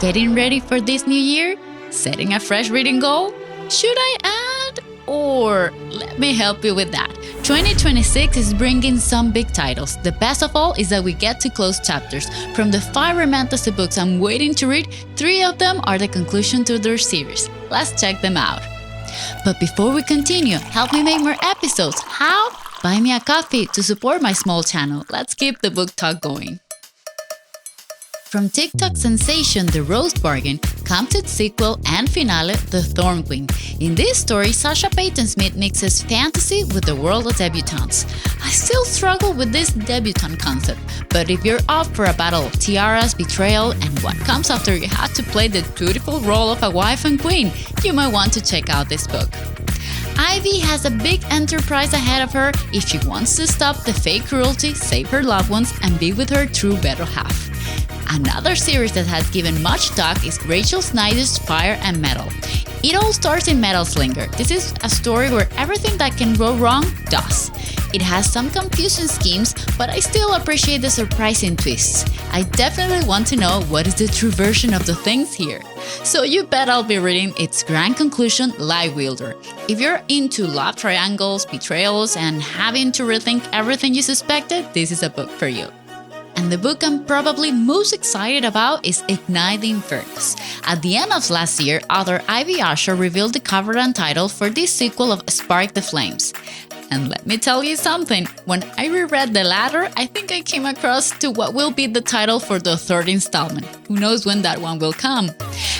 Getting ready for this new year? Setting a fresh reading goal? Should I add? Or let me help you with that. 2026 is bringing some big titles. The best of all is that we get to close chapters. From the 5 romantasy books I'm waiting to read, 3 of them are the conclusion to their series. Let's check them out. But before we continue, help me make more episodes. How? Buy me a coffee to support my small channel. Let's keep the book talk going. From TikTok sensation The Rose Bargain comes its sequel and finale, The Thorn Queen. In this story, Sasha Payton Smith mixes fantasy with the world of debutantes. I still struggle with this debutante concept, but if you're up for a battle of tiaras, betrayal, and what comes after you have to play the dutiful role of a wife and queen, you might want to check out this book. Ivy has a big enterprise ahead of her if she wants to stop the fake cruelty, save her loved ones, and be with her true better half. Another series that has given much talk is Rachel Snyder's Fire and Metal. It all starts in Metal Slinger. This is a story where everything that can go wrong does. It has some confusing schemes, but I still appreciate the surprising twists. I definitely want to know what is the true version of the things here. So you bet I'll be reading its grand conclusion, Light Wielder. If you're into love triangles, betrayals, and having to rethink everything you suspected, this is a book for you. And the book I'm probably most excited about is Igniting Furnace. At the end of last year, author Ivy Asher revealed the cover and title for this sequel of Spark the Flames. And let me tell you something, when I reread the latter, I think I came across to what will be the title for the 3rd installment. Who knows when that one will come?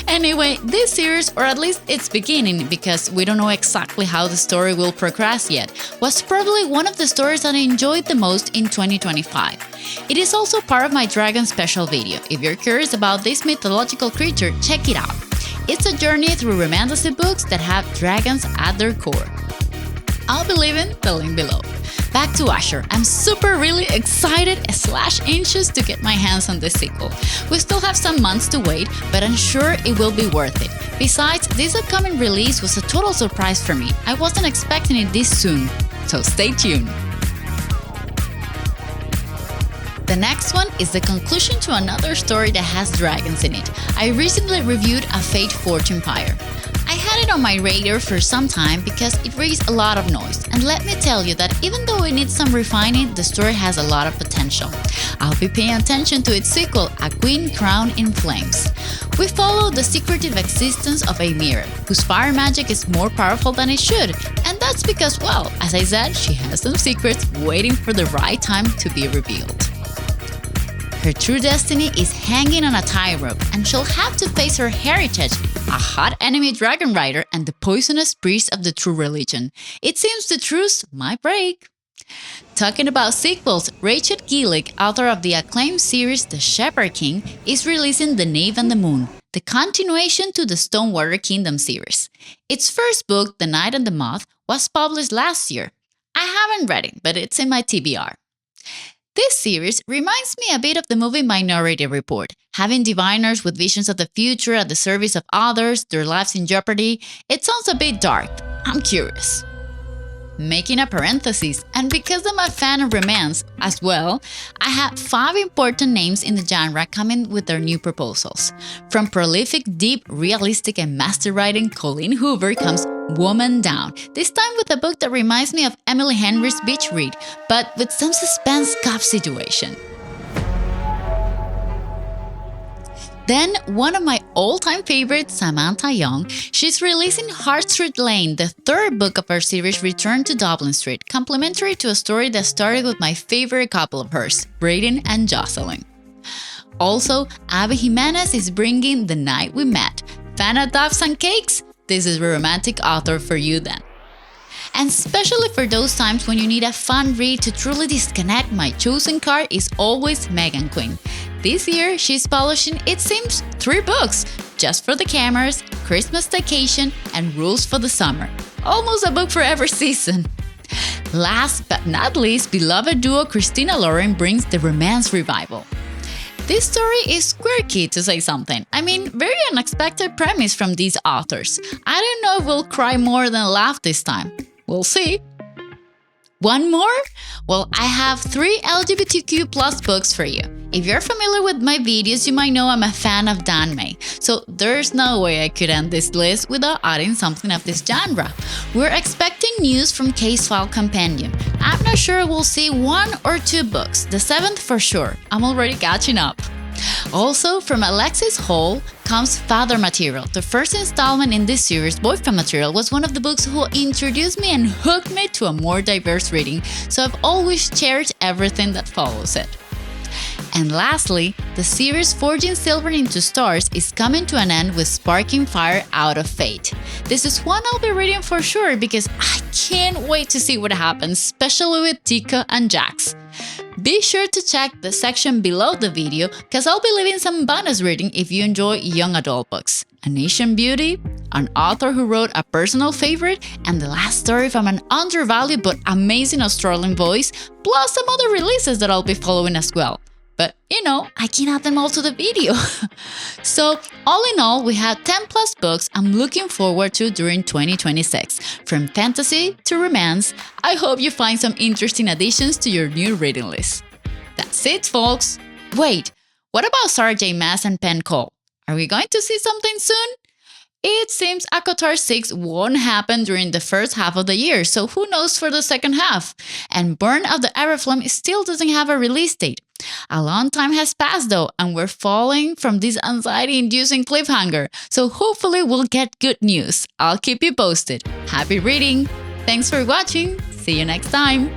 Anyway, this series, or at least its beginning, because we don't know exactly how the story will progress yet, was probably one of the stories that I enjoyed the most in 2025. It is also part of my dragon special video. If you're curious about this mythological creature, check it out. It's a journey through romantasy books that have dragons at their core. I'll be leaving the link below. Back to Asher. I'm really excited / anxious to get my hands on this sequel. We still have some months to wait, but I'm sure it will be worth it. Besides, this upcoming release was a total surprise for me. I wasn't expecting it this soon, so stay tuned. The next one is the conclusion to another story that has dragons in it. I recently reviewed A Fate Fortune Empire. I had it on my radar for some time because it raised a lot of noise, and let me tell you that even though it needs some refining, the story has a lot of potential. I'll be paying attention to its sequel, A Queen Crowned in Flames. We follow the secretive existence of a mirror, whose fire magic is more powerful than it should, and that's because, well, as I said, she has some secrets waiting for the right time to be revealed. Her true destiny is hanging on a tightrope, and she'll have to face her heritage, a hot enemy dragon rider, and the poisonous priest of the true religion. It seems the truce might break. Talking about sequels, Rachel Gillick, author of the acclaimed series The Shepherd King, is releasing The Knave and the Moon, the continuation to the Stonewater Kingdom series. Its first book, The Night and the Moth, was published last year. I haven't read it, but it's in my TBR. This series reminds me a bit of the movie Minority Report, having diviners with visions of the future at the service of others, their lives in jeopardy. It sounds a bit dark. I'm curious. Making a parenthesis, and because I'm a fan of romance as well, I have 5 important names in the genre coming with their new proposals. From prolific, deep, realistic, and master writing, Colleen Hoover comes Woman Down, this time with a book that reminds me of Emily Henry's Beach Read, but with some suspense cop situation. Then, one of my all-time favorites, Samantha Young, she's releasing Hart Street Lane, the 3rd book of her series Return to Dublin Street, complementary to a story that started with my favorite couple of hers, Braden and Jocelyn. Also, Abby Jimenez is bringing The Night We Met. Fan of Doves and Cakes? This is a romantic author for you then. And especially for those times when you need a fun read to truly disconnect, my chosen card is always Megan Quinn. This year, she's publishing, it seems, 3 books, Just for the Cameras, Christmas Vacation, and Rules for the Summer. Almost a book for every season. Last but not least, beloved duo Christina Lauren brings the romance revival. This story is quirky, to say something. I mean, very unexpected premise from these authors. I don't know if we'll cry more than laugh this time. We'll see. One more? Well, I have 3 LGBTQ+ books for you. If you're familiar with my videos, you might know I'm a fan of danmei, so there's no way I could end this list without adding something of this genre. We're expecting news from Case File Compendium. I'm not sure we'll see 1 or 2 books, the 7th for sure. I'm already catching up. Also, from Alexis Hall comes Father Material. The first installment in this series, Boyfriend Material, was one of the books who introduced me and hooked me to a more diverse reading, so I've always cherished everything that follows it. And lastly, the series Forging Silver into Stars is coming to an end with Sparking Fire Out of Fate. This is one I'll be reading for sure because I can't wait to see what happens, especially with Tika and Jax. Be sure to check the section below the video because I'll be leaving some bonus reading if you enjoy young adult books. An Asian Beauty, an author who wrote a personal favorite, and the last story from an undervalued but amazing Australian voice, plus some other releases that I'll be following as well. But, I can add them all to the video. So, all in all, we have 10 plus books I'm looking forward to during 2026. From fantasy to romance, I hope you find some interesting additions to your new reading list. That's it, folks. Wait, what about Sarah J. Maas and Penn Cole? Are we going to see something soon? It seems ACOTAR 6 won't happen during the first half of the year, so who knows for the second half? And Burn of the Everflame still doesn't have a release date. A long time has passed though, and we're falling from this anxiety-inducing cliffhanger, so hopefully we'll get good news. I'll keep you posted. Happy reading! Thanks for watching. See you next time.